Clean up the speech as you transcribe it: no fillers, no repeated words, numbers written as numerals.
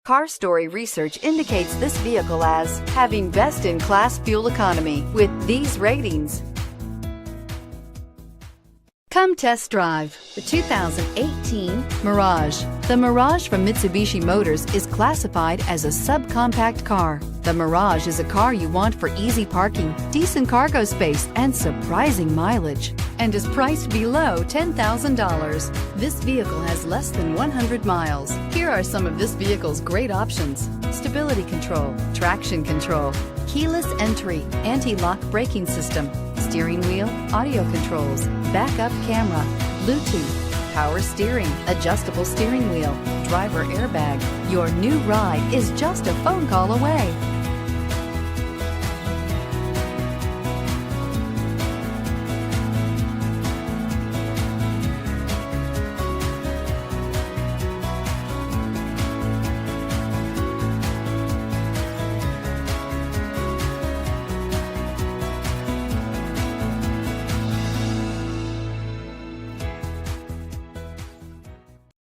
Car Story research indicates this vehicle as having best-in-class fuel economy with these ratings. Come test drive the 2018 Mirage. The Mirage from Mitsubishi Motors is classified as a subcompact car. The Mirage is a car you want for easy parking, decent cargo space, and surprising mileage, and is priced below $10,000. This vehicle has less than 100 miles. Here are some of this vehicle's great options: stability control, traction control, keyless entry, anti-lock braking system, steering wheel audio controls, backup camera, Bluetooth, power steering, adjustable steering wheel, driver airbag. Your new ride is just a phone call away.